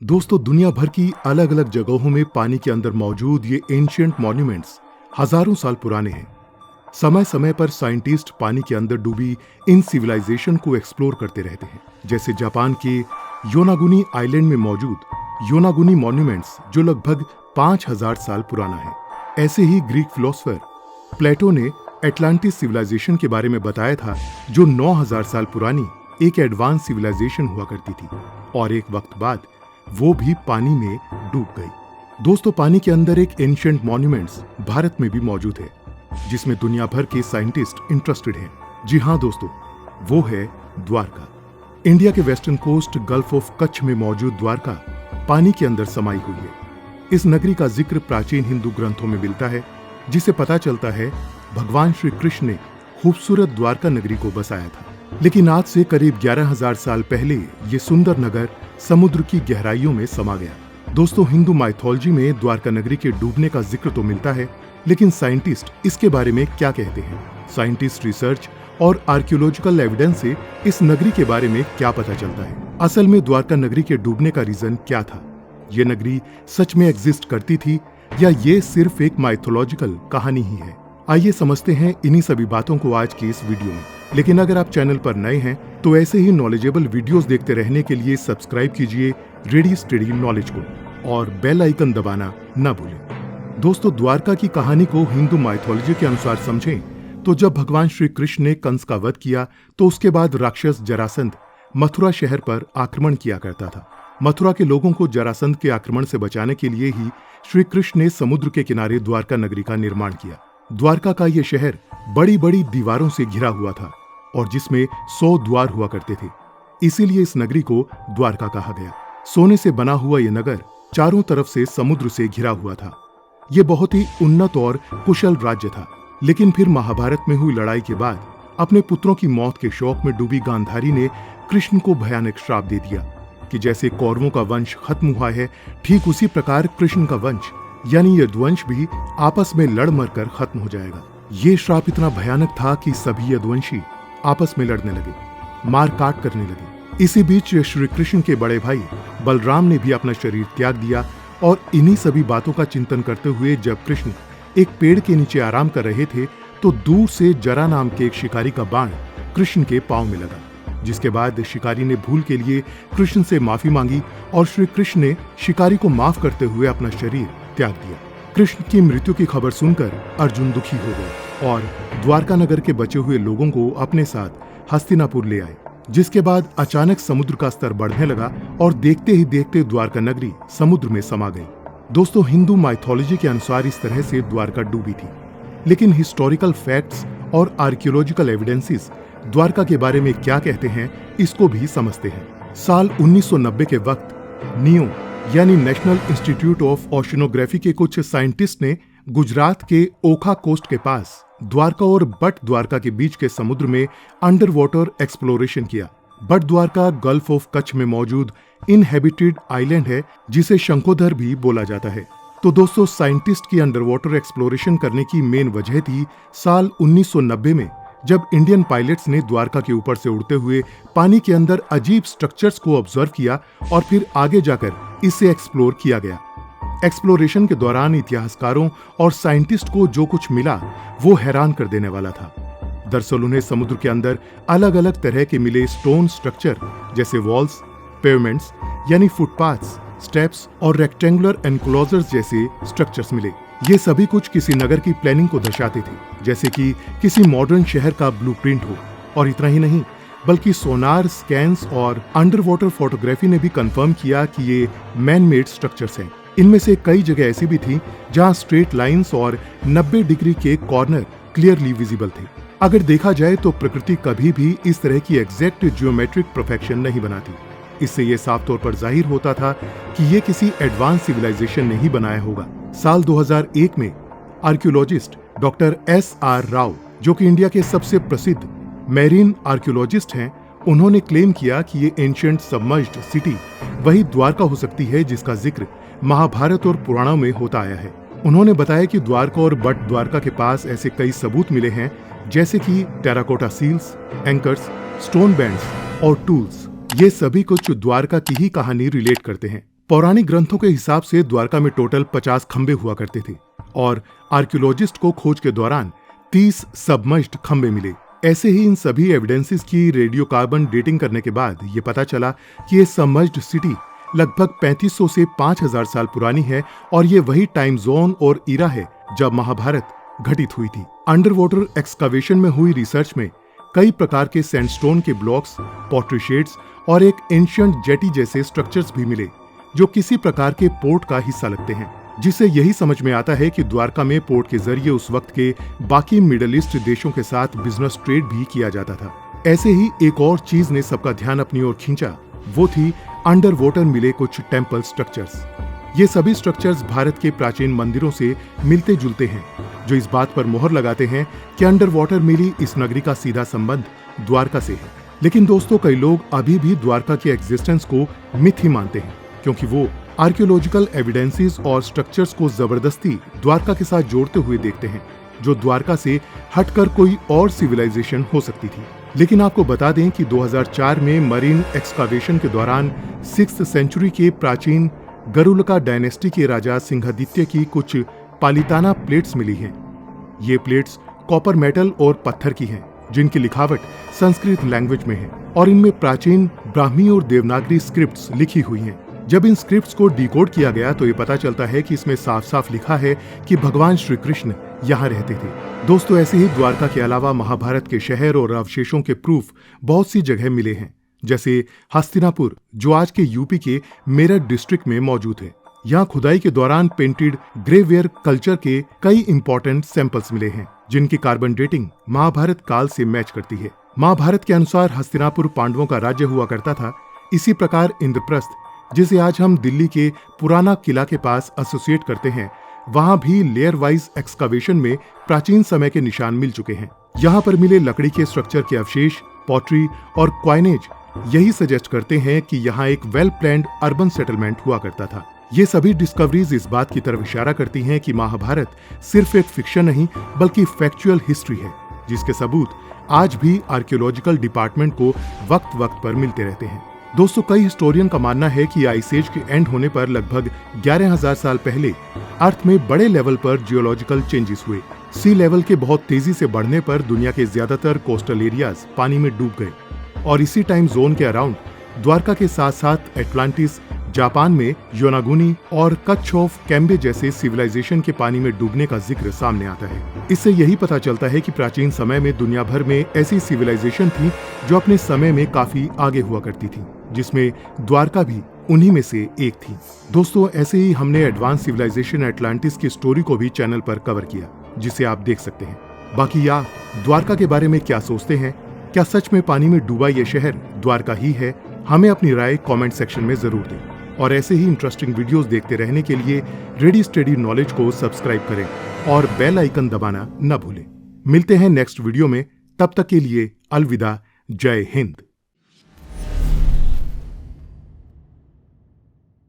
दोस्तों, दुनिया भर की अलग अलग जगहों में पानी के अंदर मौजूद ये एंशिएंट मॉन्यूमेंट्स हजारों साल पुराने हैं। समय समय पर साइंटिस्ट पानी के अंदर डूबी इन सिविलाइजेशन को एक्सप्लोर करते रहते हैं। जैसे जापान के योनागुनी आइलैंड में मौजूद योनागुनी मॉन्यूमेंट्स जो लगभग 5000 साल पुराना है। ऐसे ही ग्रीक फिलोसोफर प्लेटो ने एटलांटिस सिविलाइजेशन के बारे में बताया था, जो 9000 साल पुरानी एक एडवांस सिविलाइजेशन हुआ करती थी और एक वक्त बाद वो भी पानी में डूब गई। दोस्तों, पानी के अंदर एक एंशिएंट मॉन्यूमेंट्स भारत में भी मौजूद है, जिसमें दुनिया भर के साइंटिस्ट इंटरेस्टेड हैं। जी हां दोस्तों, वो है द्वारका। इंडिया के western coast gulf of Kutch में मौजूद द्वारका पानी के अंदर समाई हुई है। इस नगरी का जिक्र प्राचीन हिंदू ग्रंथों में मिलता है, जिसे पता चलता है भगवान श्री कृष्ण ने खूबसूरत द्वारका नगरी को बसाया था। लेकिन आज से करीब 11000 साल पहले ये सुंदर नगर समुद्र की गहराइयों में समा गया। दोस्तों, हिंदू माइथोलॉजी में द्वारका नगरी के डूबने का जिक्र तो मिलता है, लेकिन साइंटिस्ट इसके बारे में क्या कहते हैं? साइंटिस्ट रिसर्च और आर्कियोलॉजिकल एविडेंस से इस नगरी के बारे में क्या पता चलता है? असल में द्वारका नगरी के डूबने का रीजन क्या था? ये नगरी सच में एग्जिस्ट करती थी या ये सिर्फ एक माइथोलॉजिकल कहानी ही है? आइए समझते हैं इन्हीं सभी बातों को आज की इस वीडियो में। लेकिन अगर आप चैनल पर नए हैं तो ऐसे ही नॉलेजेबल वीडियोस देखते रहने के लिए सब्सक्राइब कीजिए रेडी स्टडी नॉलेज को और बेल आइकन दबाना न भूलें। दोस्तों, द्वारका की कहानी को हिंदू माइथोलॉजी के अनुसार समझें तो जब भगवान श्री कृष्ण ने कंस का वध किया तो उसके बाद राक्षस जरासंध मथुरा शहर पर आक्रमण किया करता था। मथुरा के लोगों को जरासंध के आक्रमण से बचाने के लिए ही श्री कृष्ण ने समुद्र के किनारे द्वारका नगरी का निर्माण किया। द्वारका का ये शहर बड़ी बड़ी दीवारों से घिरा हुआ था और जिसमें 100 द्वार हुआ करते थे, इसीलिए इस नगरी को द्वारका कहा गया। सोने से बना हुआ ये नगर चारों तरफ से समुद्र से घिरा हुआ था। ये बहुत ही उन्नत और कुशल राज्य था। लेकिन फिर महाभारत में हुई लड़ाई के बाद अपने पुत्रों की मौत के शोक में डूबी गांधारी ने कृष्ण को भयानक श्राप दे दिया कि जैसे कौरवों का वंश खत्म हुआ है, ठीक उसी प्रकार कृष्ण का वंश यानी यदुवंश भी आपस में लड़ मर कर खत्म हो जाएगा। ये श्राप इतना भयानक था कि सभी यदुवंशी आपस में लड़ने लगे, मार काट करने लगे। इसी बीच श्री कृष्ण के बड़े भाई बलराम ने भी अपना शरीर त्याग दिया और इन्हीं सभी बातों का चिंतन करते हुए जब कृष्ण एक पेड़ के नीचे आराम कर रहे थे तो दूर से जरा नाम के एक शिकारी का बाण कृष्ण के पांव में लगा, जिसके बाद शिकारी ने भूल के लिए कृष्ण से माफी मांगी और श्री कृष्ण ने शिकारी को माफ करते हुए अपना शरीर त्याग दिया। कृष्ण की मृत्यु की खबर सुनकर अर्जुन दुखी हो गए और द्वारका नगर के बचे हुए लोगों को अपने साथ हस्तिनापुर ले आए। जिसके बाद अचानक समुद्र का स्तर बढ़ने लगा और देखते ही देखते द्वारका नगरी समुद्र में समा गई। दोस्तों, हिंदू माइथोलॉजी के अनुसार इस तरह से द्वारका डूबी थी, लेकिन हिस्टोरिकल फैक्ट्स और आर्कियोलॉजिकल एविडेंसेस द्वारका के बारे में क्या कहते हैं, इसको भी समझते हैं। साल 1990 के वक्त नियो यानी नेशनल इंस्टीट्यूट ऑफ ओशनोग्राफी के कुछ साइंटिस्ट ने गुजरात के ओखा कोस्ट के पास द्वारका और बट द्वारका के बीच के समुद्र में अंडर वाटर एक्सप्लोरेशन किया। But Dwarka gulf of Kutch में मौजूद इनहेबिटेड आइलैंड है, जिसे शंखोधर भी बोला जाता है। तो दोस्तों, साइंटिस्ट की अंडर वाटर एक्सप्लोरेशन करने की मेन वजह थी साल 1990 में जब इंडियन पायलट्स ने द्वारका के ऊपर से उड़ते हुए पानी के अंदर अजीब स्ट्रक्चर्स को ऑब्जर्व किया और फिर आगे जाकर इसे एक्सप्लोर किया गया। एक्सप्लोरेशन के दौरान इतिहासकारों और साइंटिस्ट को जो कुछ मिला वो हैरान कर देने वाला था। दरअसल उन्हें समुद्र के अंदर अलग अलग तरह के मिले स्टोन स्ट्रक्चर जैसे वॉल्स, पेवमेंट्स यानी फुटपाथ्स, स्टेप्स और रेक्टेंगुलर एनक्लोजर्स जैसे स्ट्रक्चर्स मिले। ये सभी कुछ किसी नगर की प्लानिंग को दर्शाते थे, जैसे कि किसी मॉडर्न शहर का ब्लूप्रिंट हो। और इतना ही नहीं, बल्कि सोनार, स्कैन्स और अंडर वाटर फोटोग्राफी ने भी कंफर्म किया कि ये मैन मेड स्ट्रक्चर्स हैं। इनमें से कई जगह ऐसी भी थी जहां स्ट्रेट लाइंस और 90 डिग्री के कॉर्नर क्लियरली विजिबल थे। अगर देखा जाए तो प्रकृति कभी भी इस तरह की एग्जैक्ट जियोमेट्रिक परफेक्शन नहीं बनाती। इससे ये साफ तौर पर जाहिर होता था कि ये किसी एडवांस सिविलाइजेशन ने ही बनाया होगा। साल 2001 में आर्कियोलॉजिस्ट डॉक्टर SR राव, जो कि इंडिया के सबसे प्रसिद्ध मैरीन आर्कियोलॉजिस्ट हैं, उन्होंने क्लेम किया कि ये एंशिएंट सबमर्ज्ड सिटी वही द्वारका हो सकती है जिसका जिक्र महाभारत और पुराणों में होता आया है। उन्होंने बताया कि द्वारका और बट द्वारका के पास ऐसे कई सबूत मिले हैं, जैसे कि terracotta seals, anchors, stone bands और टूल्स। ये सभी कुछ द्वारका की ही कहानी रिलेट करते हैं। पौराणिक ग्रंथों के हिसाब से द्वारका में टोटल 50 खंबे हुआ करते थे और आर्कियोलॉजिस्ट को खोज के दौरान 30 सबमर्ज्ड खंबे मिले। ऐसे ही इन सभी एविडेंसेस की रेडियो कार्बन डेटिंग करने के बाद ये पता चला कि ये सबमर्ज्ड सिटी लगभग 3500 से 5000 साल पुरानी है और ये वही टाइम जोन और ईरा है जब महाभारत घटित हुई थी। अंडर वाटर एक्सकावेशन में हुई रिसर्च में कई प्रकार के सैंडस्टोन के ब्लॉक्स, पॉटरी शेड्स और एक एंशिएंट जेटी जैसे स्ट्रक्चर्स भी मिले जो किसी प्रकार के पोर्ट का हिस्सा लगते हैं, जिससे यही समझ में आता है कि द्वारका में पोर्ट के जरिए उस वक्त के बाकी मिडल ईस्ट देशों के साथ बिजनेस ट्रेड भी किया जाता था। ऐसे ही एक और चीज ने सबका ध्यान अपनी ओर खींचा, वो थी अंडर वाटर मिले कुछ टेम्पल स्ट्रक्चर्स। ये सभी स्ट्रक्चर्स भारत के प्राचीन मंदिरों से मिलते जुलते हैं, जो इस बात पर मोहर लगाते हैं कि अंडर वाटर मिली इस नगरी का सीधा संबंध द्वारका से है। लेकिन दोस्तों, कई लोग अभी भी द्वारका के एग्जिस्टेंस को मिथ ही मानते हैं, क्योंकि वो आर्कियोलॉजिकल एविडेंसेस और स्ट्रक्चर्स को जबरदस्ती द्वारका के साथ जोड़ते हुए देखते हैं, जो द्वारका से हटकर कोई और सिविलाइजेशन हो सकती थी। लेकिन आपको बता दें कि 2004 में मरीन एक्सकावेशन के दौरान 6th सेंचुरी के प्राचीन गरुलका डायनेस्टी के राजा सिंहादित्य की कुछ पालिताना प्लेट्स मिली हैं। ये प्लेट्स कॉपर मेटल और पत्थर की हैं, जिनकी लिखावट संस्कृत लैंग्वेज में है और इनमें प्राचीन ब्राह्मी और देवनागरी स्क्रिप्ट्स लिखी हुई हैं। जब इन स्क्रिप्ट्स को डिकोड किया गया तो ये पता चलता है कि इसमें साफ साफ लिखा है कि भगवान श्री कृष्ण यहाँ रहते थे। दोस्तों, ऐसे ही द्वारका के अलावा महाभारत के शहर और अवशेषों के प्रूफ बहुत सी जगह मिले हैं, जैसे हस्तिनापुर, जो आज के यूपी के मेरठ डिस्ट्रिक्ट में मौजूद है। यहाँ खुदाई के दौरान पेंटेड ग्रेवेयर कल्चर के कई इंपॉर्टेंट सैंपल्स मिले हैं, जिनकी कार्बन डेटिंग महाभारत काल से मैच करती है। महाभारत के अनुसार हस्तिनापुर पांडवों का राज्य हुआ करता था। इसी प्रकार इंद्रप्रस्थ, जिसे आज हम दिल्ली के पुराना किला के पास एसोसिएट करते हैं, वहां भी लेयर वाइज एक्सकावेशन में प्राचीन समय के निशान मिल चुके हैं। यहाँ पर मिले लकड़ी के स्ट्रक्चर के अवशेष, पॉटरी और क्वाइनेज यही सजेस्ट करते हैं कि यहाँ एक वेल प्लान्ड अर्बन सेटलमेंट हुआ करता था। ये सभी डिस्कवरीज इस बात की तरफ इशारा करती हैं कि महाभारत सिर्फ एक फिक्शन नहीं बल्कि फैक्चुअल हिस्ट्री है, जिसके सबूत आज भी आर्कियोलॉजिकल डिपार्टमेंट को वक्त वक्त पर मिलते रहते हैं। दोस्तों, कई हिस्टोरियन का मानना है कि आइस एज के एंड होने पर लगभग 11,000 साल पहले अर्थ में बड़े लेवल पर जियोलॉजिकल चेंजेस हुए। सी लेवल के बहुत तेजी से बढ़ने पर दुनिया के ज्यादातर कोस्टल एरियाज पानी में डूब गए और इसी टाइम जोन के अराउंड द्वारका के साथ साथ एटलांटिस, जापान में योनागुनी और कच्छ ऑफ कैम्बे जैसे सिविलाइजेशन के पानी में डूबने का जिक्र सामने आता है। इससे यही पता चलता है कि प्राचीन समय में दुनिया भर में ऐसी सिविलाइजेशन थी जो अपने समय में काफी आगे हुआ करती थी, जिसमें द्वारका भी उन्हीं में से एक थी। दोस्तों, ऐसे ही हमने एडवांस सिविलाइजेशन एटलांटिस की स्टोरी को भी चैनल पर कवर किया, जिसे आप देख सकते हैं। बाकी आप द्वारका के बारे में क्या सोचते हैं? क्या सच में पानी में डूबा ये शहर द्वारका ही है? हमें अपनी राय कमेंट सेक्शन में जरूर दें और ऐसे ही इंटरेस्टिंग वीडियोस देखते रहने के लिए रेडी स्टडी नॉलेज को सब्सक्राइब करें और बेल आइकन दबाना न भूलें। मिलते हैं नेक्स्ट वीडियो में, तब तक के लिए अलविदा। जय हिंद।